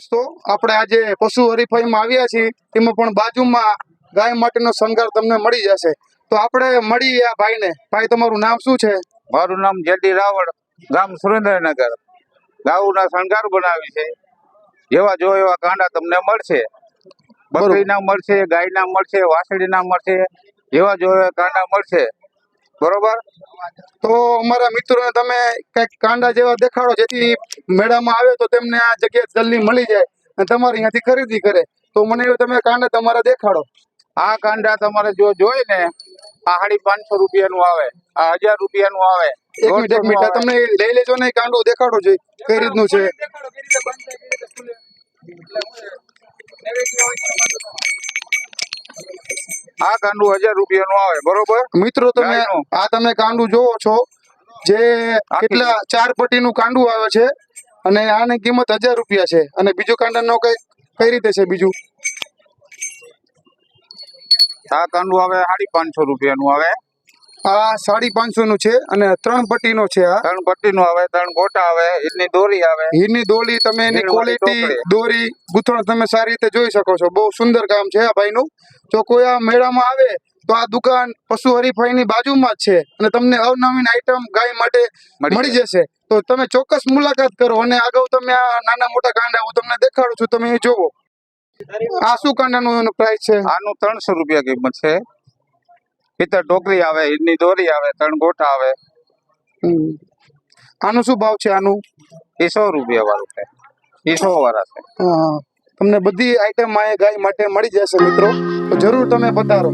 દોસ્તો, આપણે આજે પશુ હરીફાઈમાં આવ્યા છીએ, તેમાં પણ બાજુમાં ગાય માટેનો શણગાર તમને મળી જશે. તો આપણે મળીએ આ ભાઈને. ભાઈ, તમારું નામ શું છે? મારું નામ જેડી રાવળ, ગામ સુરેન્દ્રનગર. ગાઉના શણગાર બનાવી છે. જેવા જો એવા કાંડા તમને મળશે. બકરીના મળશે, ગાયના મળશે, વાસળીના મળશે. જેવા જો એવા કાંડા મળશે. બરોબર. તો અમારા મિત્રોને તમે કંઈક કાંડા જેવા દેખાડો, જેથી મેળામાં આવે તો તેમને આ જગ્યાએ જલ્દી મળી જાય અને તમારે અહીંયાથી ખરીદી કરે. તો મને એવું તમે કાંડા તમારા દેખાડો. આ કાંડા તમારે જો જોઈ ને, આ 550 રૂપિયાનું આવે, આ 1000 રૂપિયાનું આવે. એક મિનિટ, તમને લઈ લેજો ને, કાંડો દેખાડો જોઈએ કઈ રીતનું છે. આ કાંડું 1000 રૂપિયાનું આવે. બરોબર મિત્રો, તમે કાંડું જોવો છો, જે કેટલા 4 પટ્ટીનું કાંડું આવે છે અને આની કિંમત 1000 રૂપિયા છે. અને બીજું કાંડાનો કઈ રીતે છે બીજું? આ કાંડું આવે 550 રૂપિયાનું આવે. આ 550 નું છે અને 3 પટ્ટીનો છે. આ 3 પટ્ટીનો આવે, 3 ગોટા આવે, હીરની દોરી આવે. હીરની દોરી, તમે એની ક્વોલિટી, દોરી ગૂંથણ તમે સારી રીતે જોઈ શકો છો. બહુ સુંદર કામ છે આ ભાઈનું. જો કોઈ આ મેળામાં આવે તો આ દુકાન પશુ હરીફાઈની બાજુમાં જ છે અને તમને અવનવીન આઈટમ ગાય માટે મળી જશે. તો તમે ચોક્કસ મુલાકાત કરો. અને અગાઉ તમે આ નાના મોટા કાંડા હું તમને દેખાડું છું, તમે એ જોવો. આ શું કાંડાનું પ્રાઇસ છે? આનું 300 રૂપિયા કિંમત છે. પિત્તળ ટોકરી આવે, હીરની દોરી આવે, 3 ગોટા આવે. આનું શું ભાવ છે? આનું એ 100 રૂપિયા વાળું છે. એ 100 વાળા છે. તમને બધી આઈટમ આ ગાય માટે મળી જશે મિત્રો. તો જરૂર તમે પધારો.